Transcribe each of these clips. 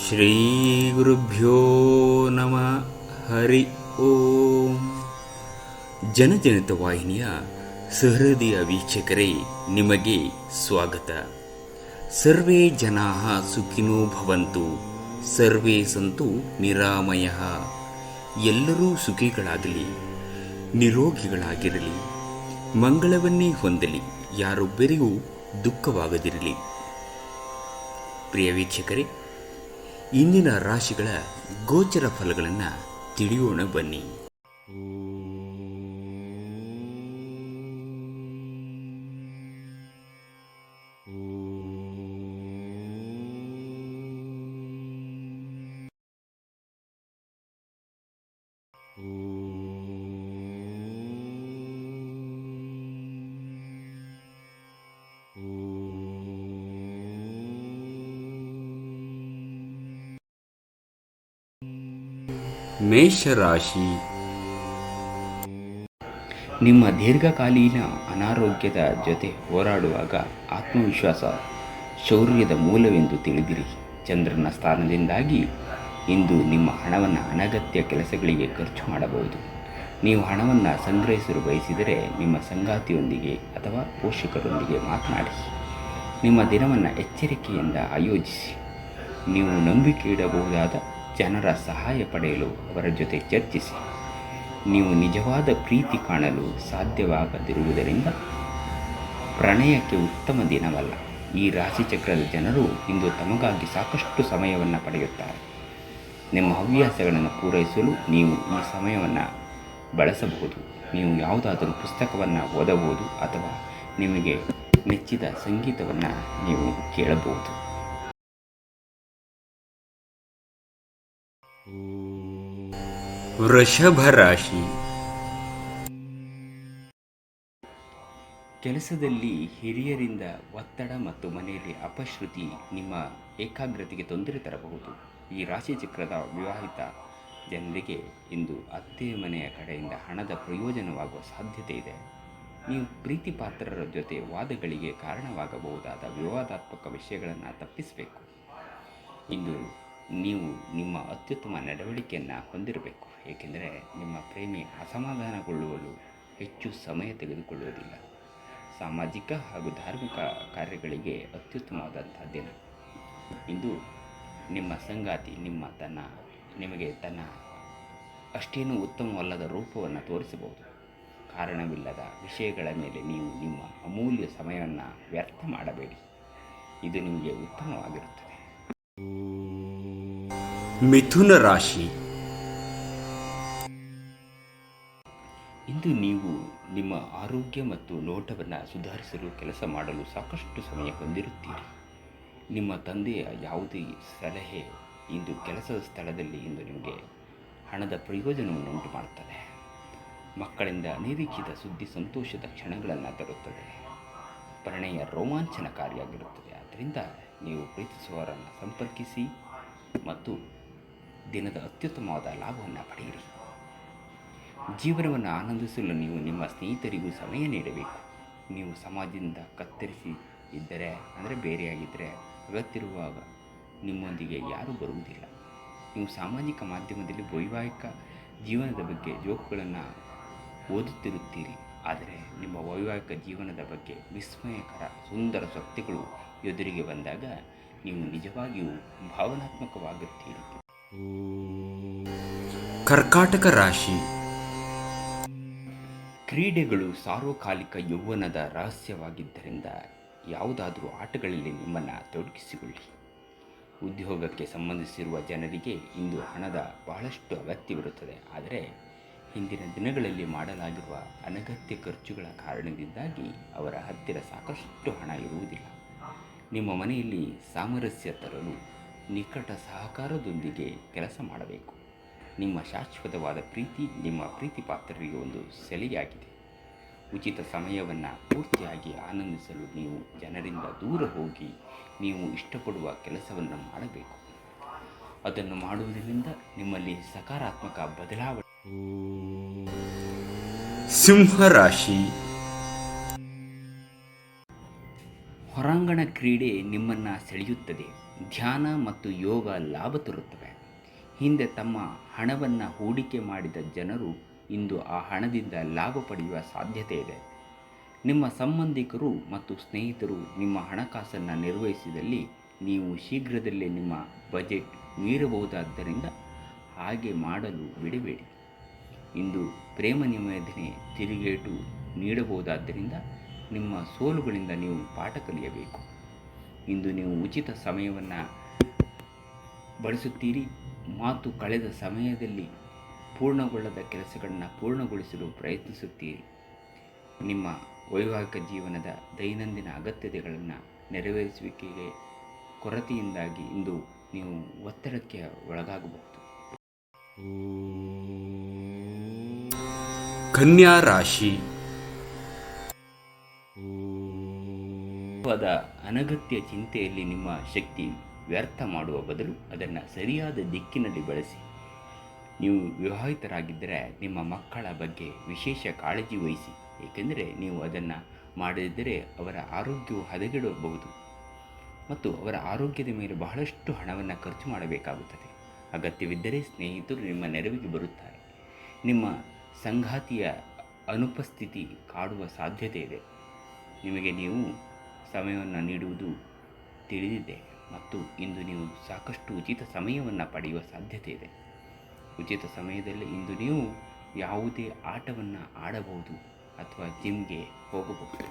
ಶ್ರೀ ಗುರುಭ್ಯೋ ನಮಃ. ಹರಿ ಓಂ. ಜನಜನಿತ ವಾಹಿನಿಯ ಸಹೃದಯ ವೀಕ್ಷಕರೇ, ನಿಮಗೆ ಸ್ವಾಗತ. ಸರ್ವೇ ಜನಾಃ ಸುಖಿನೋ ಭವಂತು, ಸರ್ವೇ ಸಂತು ನಿರಾಮಯಃ. ಎಲ್ಲರೂ ಸುಖಿಗಳಾಗಲಿ, ನಿರೋಗಿಗಳಾಗಿರಲಿ, ಮಂಗಳವನ್ನೇ ಹೊಂದಲಿ, ಯಾರೊಬ್ಬರಿಗೂ ದುಃಖವಾಗದಿರಲಿ. ಪ್ರಿಯ ವೀಕ್ಷಕರೇ, ಇಂದಿನ ರಾಶಿಗಳ ಗೋಚರ ಫಲಗಳನ್ನು ತಿಳಿಯೋಣ ಬನ್ನಿ. ಮೇಷರಾಶಿ. ನಿಮ್ಮ ದೀರ್ಘಕಾಲೀನ ಅನಾರೋಗ್ಯದ ಜೊತೆ ಹೋರಾಡುವಾಗ ಆತ್ಮವಿಶ್ವಾಸ ಶೌರ್ಯದ ಮೂಲವೆಂದು ತಿಳಿದಿರಿ. ಚಂದ್ರನ ಸ್ಥಾನದಿಂದಾಗಿ ಇಂದು ನಿಮ್ಮ ಹಣವನ್ನು ಅನಗತ್ಯ ಕೆಲಸಗಳಿಗೆ ಖರ್ಚು ಮಾಡಬಹುದು. ನೀವು ಹಣವನ್ನು ಸಂಗ್ರಹಿಸಲು ಬಯಸಿದರೆ ನಿಮ್ಮ ಸಂಗಾತಿಯೊಂದಿಗೆ ಅಥವಾ ಪೋಷಕರೊಂದಿಗೆ ಮಾತನಾಡಿ. ನಿಮ್ಮ ದಿನವನ್ನು ಎಚ್ಚರಿಕೆಯಿಂದ ಆಯೋಜಿಸಿ. ನೀವು ನಂಬಿಕೆ ಇಡಬಹುದಾದ ಜನರ ಸಹಾಯ ಪಡೆಯಲು ಅವರ ಜೊತೆ ಚರ್ಚಿಸಿ. ನೀವು ನಿಜವಾದ ಪ್ರೀತಿ ಕಾಣಲು ಸಾಧ್ಯವಾಗದಿರುವುದರಿಂದ ಪ್ರಣಯಕ್ಕೆ ಉತ್ತಮ ದಿನವಲ್ಲ. ಈ ರಾಶಿಚಕ್ರದ ಜನರು ಇಂದು ತಮಗಾಗಿ ಸಾಕಷ್ಟು ಸಮಯವನ್ನು ಪಡೆಯುತ್ತಾರೆ. ನಿಮ್ಮ ಹವ್ಯಾಸಗಳನ್ನು ಪೂರೈಸಲು ನೀವು ಈ ಸಮಯವನ್ನು ಬಳಸಬಹುದು. ನೀವು ಯಾವುದಾದರೂ ಪುಸ್ತಕವನ್ನು ಓದಬಹುದು ಅಥವಾ ನಿಮಗೆ ಮೆಚ್ಚಿದ ಸಂಗೀತವನ್ನು ನೀವು ಕೇಳಬಹುದು. ವೃಷಭ ರಾಶಿ. ಕೆಲಸದಲ್ಲಿ ಹಿರಿಯರಿಂದ ಒತ್ತಡ ಮತ್ತು ಮನೆಯಲ್ಲಿ ಅಪಶ್ರುತಿ ನಿಮ್ಮ ಏಕಾಗ್ರತೆಗೆ ತೊಂದರೆ ತರಬಹುದು. ಈ ರಾಶಿ ಚಕ್ರದ ವಿವಾಹಿತ ಜನರಿಗೆ ಇಂದು ಅತ್ತೆ ಮನೆಯ ಕಡೆಯಿಂದ ಹಣದ ಪ್ರಯೋಜನವಾಗುವ ಸಾಧ್ಯತೆ ಇದೆ. ನೀವು ಪ್ರೀತಿ ಪಾತ್ರರ ಜೊತೆ ವಾದಗಳಿಗೆ ಕಾರಣವಾಗಬಹುದಾದ ವಿವಾದಾತ್ಮಕ ವಿಷಯಗಳನ್ನು ತಪ್ಪಿಸಬೇಕು. ಇಂದು ನೀವು ನಿಮ್ಮ ಅತ್ಯುತ್ತಮ ನಡವಳಿಕೆಯನ್ನು ಹೊಂದಿರಬೇಕು, ಏಕೆಂದರೆ ನಿಮ್ಮ ಪ್ರೇಮಿ ಅಸಮಾಧಾನಗೊಳ್ಳುವಲು ಹೆಚ್ಚು ಸಮಯ ತೆಗೆದುಕೊಳ್ಳುವುದಿಲ್ಲ. ಸಾಮಾಜಿಕ ಹಾಗೂ ಧಾರ್ಮಿಕ ಕಾರ್ಯಗಳಿಗೆ ಅತ್ಯುತ್ತಮವಾದಂಥ ದಿನ. ಇಂದು ನಿಮ್ಮ ಸಂಗಾತಿ ನಿಮಗೆ ತನ್ನ ಅಷ್ಟೇನೂ ಉತ್ತಮವಲ್ಲದ ರೂಪವನ್ನು ತೋರಿಸಬಹುದು. ಕಾರಣವಿಲ್ಲದ ವಿಷಯಗಳ ಮೇಲೆ ನೀವು ನಿಮ್ಮ ಅಮೂಲ್ಯ ಸಮಯವನ್ನು ವ್ಯರ್ಥ ಮಾಡಬೇಡಿ. ಇದು ನಿಮಗೆ ಉತ್ತಮವಾಗಿರುತ್ತದೆ. ಮಿಥುನ ರಾಶಿ. ಇಂದು ನೀವು ನಿಮ್ಮ ಆರೋಗ್ಯ ಮತ್ತು ನೋಟವನ್ನು ಸುಧಾರಿಸಲು ಕೆಲಸ ಮಾಡಲು ಸಾಕಷ್ಟು ಸಮಯ ಹೊಂದಿರುತ್ತೀರಿ. ನಿಮ್ಮ ತಂದೆಯ ಯಾವುದೇ ಸಲಹೆ ಇಂದು ಕೆಲಸದ ಸ್ಥಳದಲ್ಲಿ ಇಂದು ನಿಮಗೆ ಹಣದ ಪ್ರಯೋಜನವನ್ನು ಉಂಟು ಮಾಡುತ್ತದೆ. ಮಕ್ಕಳಿಂದ ಅನಿರೀಕ್ಷಿತ ಸುದ್ದಿ ಸಂತೋಷದ ಕ್ಷಣಗಳನ್ನು ತರುತ್ತದೆ. ಪ್ರಣಯ ರೋಮಾಂಚನಕಾರಿಯಾಗಿರುತ್ತದೆ. ಆದ್ದರಿಂದ ನೀವು ಪ್ರೀತಿಸುವವರನ್ನು ಸಂಪರ್ಕಿಸಿ ಮತ್ತು ದಿನದ ಅತ್ಯುತ್ತಮವಾದ ಲಾಭವನ್ನು ಪಡೆಯಿರಿ. ಜೀವನವನ್ನು ಆನಂದಿಸಲು ನೀವು ನಿಮ್ಮ ಸ್ನೇಹಿತರಿಗೂ ಸಮಯ ನೀಡಬೇಕು. ನೀವು ಸಮಾಜದಿಂದ ಕತ್ತರಿಸಿ ಇದ್ದರೆ ಬೇರೆಯಾಗಿದ್ದರೆ ಅಗತ್ಯವಿರುವಾಗ ನಿಮ್ಮೊಂದಿಗೆ ಯಾರೂ ಬರುವುದಿಲ್ಲ. ನೀವು ಸಾಮಾಜಿಕ ಮಾಧ್ಯಮದಲ್ಲಿ ವೈವಾಹಿಕ ಜೀವನದ ಬಗ್ಗೆ ಜೋಕ್ಗಳನ್ನು ಓದುತ್ತಿರುತ್ತೀರಿ. ಆದರೆ ನಿಮ್ಮ ವೈವಾಹಿಕ ಜೀವನದ ಬಗ್ಗೆ ವಿಸ್ಮಯಕರ ಸುಂದರ ಸತ್ಯಗಳು ಎದುರಿಗೆ ಬಂದಾಗ ನೀವು ನಿಜವಾಗಿಯೂ ಭಾವನಾತ್ಮಕವಾಗುತ್ತೀರಿ. ಕರ್ಕಾಟಕ ರಾಶಿ. ಕ್ರೀಡೆಗಳು ಸಾರ್ವಕಾಲಿಕ ಯೌವನದ ರಹಸ್ಯವಾಗಿದ್ದರಿಂದ ಯಾವುದಾದರೂ ಆಟಗಳಲ್ಲಿ ನಿಮ್ಮನ್ನು ತೊಡಗಿಸಿಕೊಳ್ಳಿ. ಉದ್ಯೋಗಕ್ಕೆ ಸಂಬಂಧಿಸಿರುವ ಜನರಿಗೆ ಇಂದು ಹಣದ ಬಹಳಷ್ಟು ಅಗತ್ಯವಿರುತ್ತದೆ. ಆದರೆ ಹಿಂದಿನ ದಿನಗಳಲ್ಲಿ ಮಾಡಲಾಗಿರುವ ಅನಗತ್ಯ ಖರ್ಚುಗಳ ಕಾರಣದಿಂದಾಗಿ ಅವರ ಹತ್ತಿರ ಸಾಕಷ್ಟು ಹಣ ಇರುವುದಿಲ್ಲ. ನಿಮ್ಮ ಮನೆಯಲ್ಲಿ ಸಾಮರಸ್ಯ ತರಲು ನಿಕಟ ಸಹಕಾರದೊಂದಿಗೆ ಕೆಲಸ ಮಾಡಬೇಕು. ನಿಮ್ಮ ಶಾಶ್ವತವಾದ ಪ್ರೀತಿ ನಿಮ್ಮ ಪ್ರೀತಿ ಪಾತ್ರರಿಗೆ ಒಂದು ಸೆಲೆಯಾಗಿದೆ. ಉಚಿತ ಸಮಯವನ್ನು ಪೂರ್ತಿಯಾಗಿ ಆನಂದಿಸಲು ನೀವು ಜನರಿಂದ ದೂರ ಹೋಗಿ ನೀವು ಇಷ್ಟಪಡುವ ಕೆಲಸವನ್ನು ಮಾಡಬೇಕು. ಅದನ್ನು ಮಾಡುವುದರಿಂದ ನಿಮ್ಮಲ್ಲಿ ಸಕಾರಾತ್ಮಕ ಬದಲಾವಣೆ. ಸಿಂಹರಾಶಿ. ಹೊರಾಂಗಣ ಕ್ರೀಡೆ ನಿಮ್ಮನ್ನು ಸೆಳೆಯುತ್ತದೆ ಧ್ಯಾನ ಮತ್ತು ಯೋಗ ಲಾಭ ತರುತ್ತವೆ. ಹಿಂದೆ ತಮ್ಮ ಹಣವನ್ನು ಹೂಡಿಕೆ ಮಾಡಿದ ಜನರು ಇಂದು ಆ ಹಣದಿಂದ ಲಾಭ ಪಡೆಯುವ ಸಾಧ್ಯತೆ ಇದೆ. ನಿಮ್ಮ ಸಂಬಂಧಿಕರು ಮತ್ತು ಸ್ನೇಹಿತರು ನಿಮ್ಮ ಹಣಕಾಸನ್ನು ನಿರ್ವಹಿಸಿದಲ್ಲಿ ನೀವು ಶೀಘ್ರದಲ್ಲೇ ನಿಮ್ಮ ಬಜೆಟ್ ಮೀರಬಹುದಾದ್ದರಿಂದ ಹಾಗೆ ಮಾಡಲು ಬಿಡಬೇಡಿ. ಇಂದು ಪ್ರೇಮ ನಿವೇದನೆ ತಿರುಗೇಟು ನೀಡಬಹುದಾದ್ದರಿಂದ ನಿಮ್ಮ ಸೋಲುಗಳಿಂದ ನೀವು ಪಾಠ ಕಲಿಯಬೇಕು. ಇಂದು ನೀವು ಉಚಿತ ಸಮಯವನ್ನು ಬಳಸುತ್ತೀರಿ. ಮಾತು ಕಳೆದ ಸಮಯದಲ್ಲಿ ಪೂರ್ಣಗೊಳ್ಳದ ಕೆಲಸಗಳನ್ನು ಪೂರ್ಣಗೊಳಿಸಲು ಪ್ರಯತ್ನಿಸುತ್ತೀರಿ. ನಿಮ್ಮ ವೈವಾಹಿಕ ಜೀವನದ ದೈನಂದಿನ ಅಗತ್ಯತೆಗಳನ್ನು ನೆರವೇರಿಸುವಿಕೆಗೆ ಕೊರತೆಯಿಂದಾಗಿ ಇಂದು ನೀವು ಒತ್ತಡಕ್ಕೆ ಒಳಗಾಗಬಹುದು. ಕನ್ಯಾ ರಾಶಿ. ಅನಗತ್ಯ ಚಿಂತೆಯಲ್ಲಿ ನಿಮ್ಮ ಶಕ್ತಿ ವ್ಯರ್ಥ ಮಾಡುವ ಬದಲು ಅದನ್ನು ಸರಿಯಾದ ದಿಕ್ಕಿನಲ್ಲಿ ಬಳಸಿ. ನೀವು ವಿವಾಹಿತರಾಗಿದ್ದರೆ ನಿಮ್ಮ ಮಕ್ಕಳ ಬಗ್ಗೆ ವಿಶೇಷ ಕಾಳಜಿ ವಹಿಸಿ, ಏಕೆಂದರೆ ನೀವು ಅದನ್ನು ಮಾಡದಿದ್ದರೆ ಅವರ ಆರೋಗ್ಯವು ಹದಗೆಡಬಹುದು ಮತ್ತು ಅವರ ಆರೋಗ್ಯದ ಮೇಲೆ ಬಹಳಷ್ಟು ಹಣವನ್ನು ಖರ್ಚು ಮಾಡಬೇಕಾಗುತ್ತದೆ. ಅಗತ್ಯವಿದ್ದರೆ ಸ್ನೇಹಿತರು ನಿಮ್ಮ ನೆರವಿಗೆ ಬರುತ್ತಾರೆ. ನಿಮ್ಮ ಸಂಗಾತಿಯ ಅನುಪಸ್ಥಿತಿ ಕಾಡುವ ಸಾಧ್ಯತೆ ಇದೆ. ನಿಮಗೆ ನೀವು ಸಮಯವನ್ನು ನೀಡುವುದು ತಿಳಿದಿದೆ ಮತ್ತು ಇಂದು ನೀವು ಸಾಕಷ್ಟು ಉಚಿತ ಸಮಯವನ್ನು ಪಡೆಯುವ ಸಾಧ್ಯತೆ ಇದೆ. ಉಚಿತ ಸಮಯದಲ್ಲಿ ಇಂದು ನೀವು ಯಾವುದೇ ಆಟವನ್ನು ಆಡಬಹುದು ಅಥವಾ ಜಿಮ್ಗೆ ಹೋಗಬಹುದು.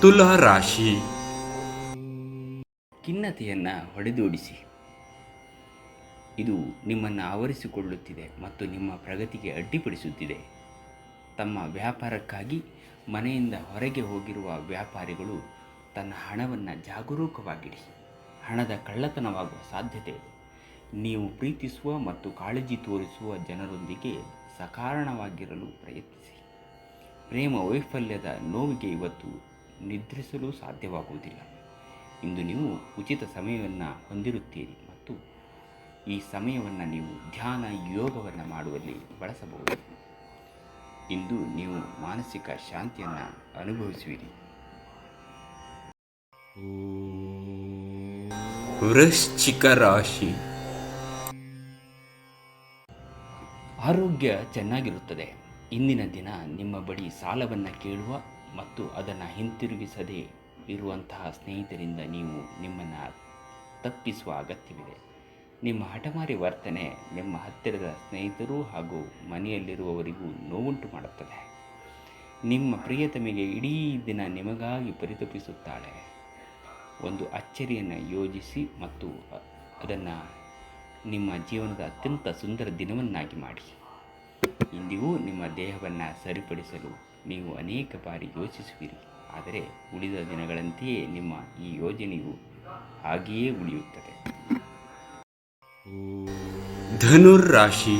ತುಲಾ ರಾಶಿ. ಖಿನ್ನತೆಯನ್ನು ಹೊಡೆದೋಡಿಸಿ. ಇದು ನಿಮ್ಮನ್ನು ಆವರಿಸಿಕೊಳ್ಳುತ್ತಿದೆ ಮತ್ತು ನಿಮ್ಮ ಪ್ರಗತಿಗೆ ಅಡ್ಡಿಪಡಿಸುತ್ತಿದೆ. ತಮ್ಮ ವ್ಯಾಪಾರಕ್ಕಾಗಿ ಮನೆಯಿಂದ ಹೊರಗೆ ಹೋಗಿರುವ ವ್ಯಾಪಾರಿಗಳು ತನ್ನ ಹಣವನ್ನು ಜಾಗರೂಕವಾಗಿಡಿ. ಹಣದ ಕಳ್ಳತನವಾಗುವ ಸಾಧ್ಯತೆ ಇದೆ. ನೀವು ಪ್ರೀತಿಸುವ ಮತ್ತು ಕಾಳಜಿ ತೋರಿಸುವ ಜನರೊಂದಿಗೆ ಸಕಾರಣವಾಗಿರಲು ಪ್ರಯತ್ನಿಸಿ. ಪ್ರೇಮ ವೈಫಲ್ಯದ ನೋವಿಗೆ ಇವತ್ತು ನಿದ್ರಿಸಲು ಸಾಧ್ಯವಾಗುವುದಿಲ್ಲ. ಇಂದು ನೀವು ಉಚಿತ ಸಮಯವನ್ನು ಹೊಂದಿರುತ್ತೀರಿ ಮತ್ತು ಈ ಸಮಯವನ್ನು ನೀವು ಧ್ಯಾನ ಯೋಗವನ್ನು ಮಾಡುವಲ್ಲಿ ಬಳಸಬಹುದು. ಇಂದು ನೀವು ಮಾನಸಿಕ ಶಾಂತಿಯನ್ನು ಅನುಭವಿಸುವಿರಿ. ವೃಶ್ಚಿಕ ರಾಶಿ. ಆರೋಗ್ಯ ಚೆನ್ನಾಗಿರುತ್ತದೆ. ಇಂದಿನ ದಿನ ನಿಮ್ಮ ಬಳಿ ಸಾಲವನ್ನು ಕೇಳುವ ಮತ್ತು ಅದನ್ನು ಹಿಂತಿರುಗಿಸದೇ ಇರುವಂತಹ ಸ್ನೇಹಿತರಿಂದ ನೀವು ನಿಮ್ಮನ್ನು ತಪ್ಪಿಸುವ ಅಗತ್ಯವಿದೆ. ನಿಮ್ಮ ಹಠಮಾರಿ ವರ್ತನೆ ನಿಮ್ಮ ಹತ್ತಿರದ ಸ್ನೇಹಿತರು ಹಾಗೂ ಮನೆಯಲ್ಲಿರುವವರಿಗೂ ನೋವುಂಟು ಮಾಡುತ್ತದೆ. ನಿಮ್ಮ ಪ್ರಿಯತಮೆಗೆ ಇಡೀ ದಿನ ನಿಮಗಾಗಿ ಪರಿತಪಿಸುತ್ತಾಳೆ. ಒಂದು ಅಚ್ಚರಿಯನ್ನು ಯೋಜಿಸಿ ಮತ್ತು ಅದನ್ನು ನಿಮ್ಮ ಜೀವನದ ಅತ್ಯಂತ ಸುಂದರ ದಿನವನ್ನಾಗಿ ಮಾಡಿ. ಇಂದಿಗೂ ನಿಮ್ಮ ದೇಹವನ್ನು ಸರಿಪಡಿಸಲು ನೀವು ಅನೇಕ ಬಾರಿ ಯೋಚಿಸುವಿರಿ, ಆದರೆ ಉಳಿದ ದಿನಗಳಂತೆಯೇ ನಿಮ್ಮ ಈ ಯೋಜನೆಯು ಹಾಗೆಯೇ ಉಳಿಯುತ್ತದೆ. ಧನುರ್ ರಾಶಿ.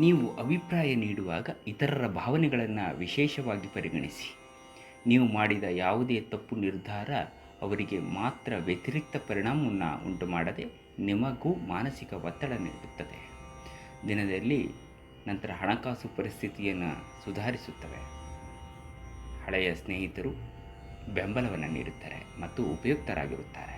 ನೀವು ಅಭಿಪ್ರಾಯ ನೀಡುವಾಗ ಇತರರ ಭಾವನೆಗಳನ್ನು ವಿಶೇಷವಾಗಿ ಪರಿಗಣಿಸಿ. ನೀವು ಮಾಡಿದ ಯಾವುದೇ ತಪ್ಪು ನಿರ್ಧಾರ ಅವರಿಗೆ ಮಾತ್ರ ವ್ಯತಿರಿಕ್ತ ಪರಿಣಾಮವನ್ನು ಉಂಟು ಮಾಡದೆ ನಿಮಗೂ ಮಾನಸಿಕ ಒತ್ತಡ ನೀಡುತ್ತದೆ. ದಿನದಲ್ಲಿ ನಂತರ ಹಣಕಾಸು ಪರಿಸ್ಥಿತಿಯನ್ನು ಸುಧಾರಿಸುತ್ತವೆ. ಹಳೆಯ ಸ್ನೇಹಿತರು ಬೆಂಬಲವನ್ನು ನೀಡುತ್ತಾರೆ ಮತ್ತು ಉಪಯುಕ್ತರಾಗಿರುತ್ತಾರೆ.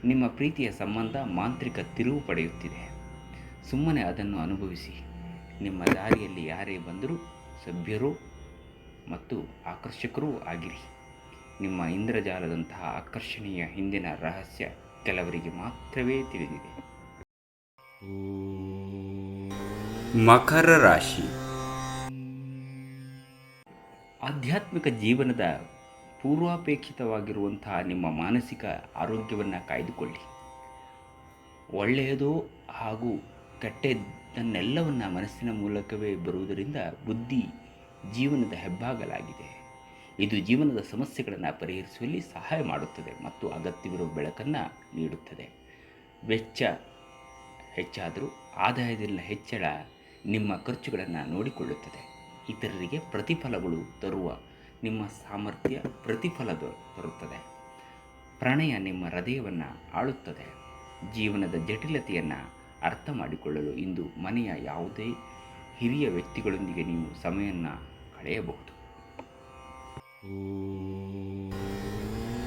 ನಿಮ್ಮ ಪ್ರೀತಿಯ ಸಂಬಂಧ ಮಾಂತ್ರಿಕ ತಿರುವು ಪಡೆಯುತ್ತಿದೆ. ಸುಮ್ಮನೆ ಅದನ್ನು ಅನುಭವಿಸಿ. ನಿಮ್ಮ ದಾರಿಯಲ್ಲಿ ಯಾರೇ ಬಂದರೂ ಸಭ್ಯರೂ ಮತ್ತು ಆಕರ್ಷಕರೂ ಆಗಿರಿ. ನಿಮ್ಮ ಇಂದ್ರಜಾಲದಂತಹ ಆಕರ್ಷಣೆಯ ಹಿಂದಿನ ರಹಸ್ಯ ಕೆಲವರಿಗೆ ಮಾತ್ರವೇ ತಿಳಿದಿದೆ. ಮಕರ ರಾಶಿ. ಆಧ್ಯಾತ್ಮಿಕ ಜೀವನದ ಪೂರ್ವಾಪೇಕ್ಷಿತವಾಗಿರುವಂತಹ ನಿಮ್ಮ ಮಾನಸಿಕ ಆರೋಗ್ಯವನ್ನು ಕಾಯ್ದುಕೊಳ್ಳಿ. ಒಳ್ಳೆಯದೋ ಹಾಗೂ ಕೆಟ್ಟದ್ದನ್ನೆಲ್ಲವನ್ನು ಮನಸ್ಸಿನ ಮೂಲಕವೇ ಬರುವುದರಿಂದ ಬುದ್ಧಿ ಜೀವನದ ಹೆಬ್ಬಾಗಲಾಗಿದೆ. ಇದು ಜೀವನದ ಸಮಸ್ಯೆಗಳನ್ನು ಪರಿಹರಿಸುವಲ್ಲಿ ಸಹಾಯ ಮಾಡುತ್ತದೆ ಮತ್ತು ಅಗತ್ಯವಿರುವ ಬೆಳಕನ್ನು ನೀಡುತ್ತದೆ. ವೆಚ್ಚ ಹೆಚ್ಚಾದರೂ ಆದಾಯದಲ್ಲಿ ಹೆಚ್ಚಳ ನಿಮ್ಮ ಖರ್ಚುಗಳನ್ನು ನೋಡಿಕೊಳ್ಳುತ್ತದೆ. ಇತರರಿಗೆ ಪ್ರತಿಫಲಗಳು ತರುವ ನಿಮ್ಮ ಸಾಮರ್ಥ್ಯ ಪ್ರತಿಫಲ ತರುತ್ತದೆ. ಪ್ರಣಯ ನಿಮ್ಮ ಹೃದಯವನ್ನು ಆಳುತ್ತದೆ. ಜೀವನದ ಜಟಿಲತೆಯನ್ನು ಅರ್ಥ ಮಾಡಿಕೊಳ್ಳಲು ಇಂದು ಮನೆಯ ಯಾವುದೇ ಹಿರಿಯ ವ್ಯಕ್ತಿಗಳೊಂದಿಗೆ ನೀವು ಸಮಯವನ್ನು ಕಳೆಯಬಹುದು.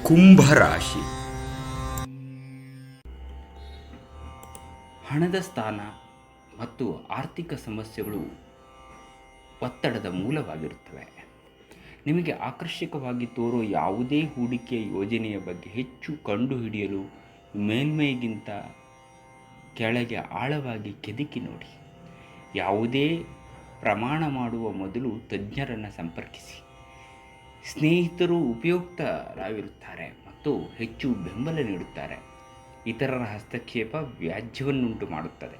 ಕುಂಭರಾಶಿ. ಹಣದ ಸ್ಥಾನ ಮತ್ತು ಆರ್ಥಿಕ ಸಮಸ್ಯೆಗಳು ಒತ್ತಡದ ಮೂಲವಾಗಿರುತ್ತವೆ. ನಿಮಗೆ ಆಕರ್ಷಕವಾಗಿ ತೋರೋ ಯಾವುದೇ ಹೂಡಿಕೆ ಯೋಜನೆಯ ಬಗ್ಗೆ ಹೆಚ್ಚು ಕಂಡುಹಿಡಿಯಲು ಮೇಲ್ಮೈಗಿಂತ ಕೆಳಗೆ ಆಳವಾಗಿ ಕೆದಕಿ ನೋಡಿ. ಯಾವುದೇ ಪ್ರಮಾಣ ಮಾಡುವ ಮೊದಲು ತಜ್ಞರನ್ನು ಸಂಪರ್ಕಿಸಿ. ಸ್ನೇಹಿತರು ಉಪಯುಕ್ತರಾಗಿರುತ್ತಾರೆ ಮತ್ತು ಹೆಚ್ಚು ಬೆಂಬಲ ನೀಡುತ್ತಾರೆ. ಇತರರ ಹಸ್ತಕ್ಷೇಪ ವ್ಯಾಜ್ಯವನ್ನುಂಟು ಮಾಡುತ್ತದೆ.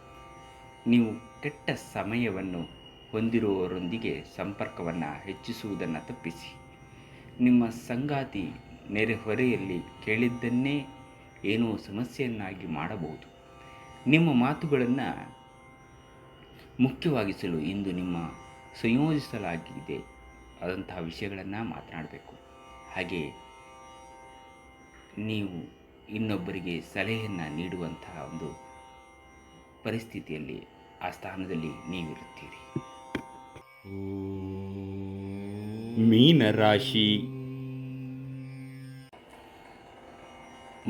ನೀವು ಕೆಟ್ಟ ಸಮಯವನ್ನು ಹೊಂದಿರುವವರೊಂದಿಗೆ ಸಂಪರ್ಕವನ್ನು ಹೆಚ್ಚಿಸುವುದನ್ನು ತಪ್ಪಿಸಿ. ನಿಮ್ಮ ಸಂಗಾತಿ ನೆರೆಹೊರೆಯಲ್ಲಿ ಕೇಳಿದ್ದನ್ನೇ ಏನೋ ಸಮಸ್ಯೆಯನ್ನಾಗಿ ಮಾಡಬಹುದು. ನಿಮ್ಮ ಮಾತುಗಳನ್ನು ಮುಖ್ಯವಾಗಿಸಲು ಇಂದು ನಿಮ್ಮ ಸಂಯೋಜಿಸಲಾಗಿದೆ ಆದಂತಹ ವಿಷಯಗಳನ್ನು ಮಾತನಾಡಬೇಕು. ಹಾಗೆ ನೀವು ಇನ್ನೊಬ್ಬರಿಗೆ ಸಲಹೆಯನ್ನು ನೀಡುವಂತಹ ಒಂದು ಪರಿಸ್ಥಿತಿಯಲ್ಲಿ ಆ ಸ್ಥಾನದಲ್ಲಿ ನೀವಿರುತ್ತೀರಿ. ಮೀನರಾಶಿ.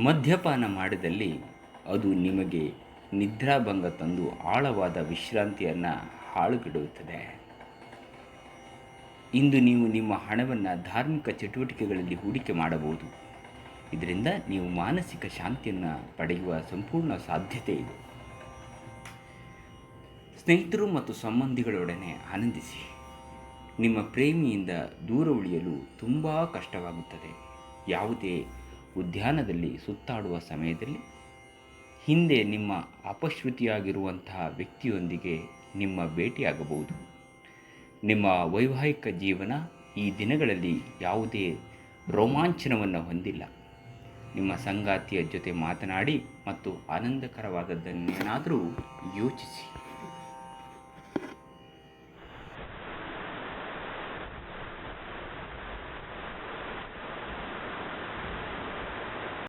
ಮದ್ಯಪಾನ ಮಾಡಿದಲ್ಲಿ ಅದು ನಿಮಗೆ ನಿದ್ರಾಭಂಗ ತಂದು ಆಳವಾದ ವಿಶ್ರಾಂತಿಯನ್ನು ಹಾಳುಗೆಡುತ್ತದೆ. ಇಂದು ನೀವು ನಿಮ್ಮ ಹಣವನ್ನು ಧಾರ್ಮಿಕ ಚಟುವಟಿಕೆಗಳಲ್ಲಿ ಹೂಡಿಕೆ ಮಾಡಬಹುದು. ಇದರಿಂದ ನೀವು ಮಾನಸಿಕ ಶಾಂತಿಯನ್ನು ಪಡೆಯುವ ಸಂಪೂರ್ಣ ಸಾಧ್ಯತೆ ಇದೆ. ಸ್ನೇಹಿತರು ಮತ್ತು ಸಂಬಂಧಿಗಳೊಡನೆ ಆನಂದಿಸಿ. ನಿಮ್ಮ ಪ್ರೇಮಿಯಿಂದ ದೂರ ಉಳಿಯಲು ತುಂಬ ಕಷ್ಟವಾಗುತ್ತದೆ. ಯಾವುದೇ ಉದ್ಯಾನದಲ್ಲಿ ಸುತ್ತಾಡುವ ಸಮಯದಲ್ಲಿ ಹಿಂದೆ ನಿಮ್ಮ ಅಪಶ್ರುತಿಯಾಗಿರುವಂತಹ ವ್ಯಕ್ತಿಯೊಂದಿಗೆ ನಿಮ್ಮ ಭೇಟಿಯಾಗಬಹುದು. ನಿಮ್ಮ ವೈವಾಹಿಕ ಜೀವನ ಈ ದಿನಗಳಲ್ಲಿ ಯಾವುದೇ ರೋಮಾಂಚನವನ್ನು ಹೊಂದಿಲ್ಲ. ನಿಮ್ಮ ಸಂಗಾತಿಯ ಜೊತೆ ಮಾತನಾಡಿ ಮತ್ತು ಆನಂದಕರವಾದದ್ದನ್ನೇನಾದರೂ ಯೋಚಿಸಿ.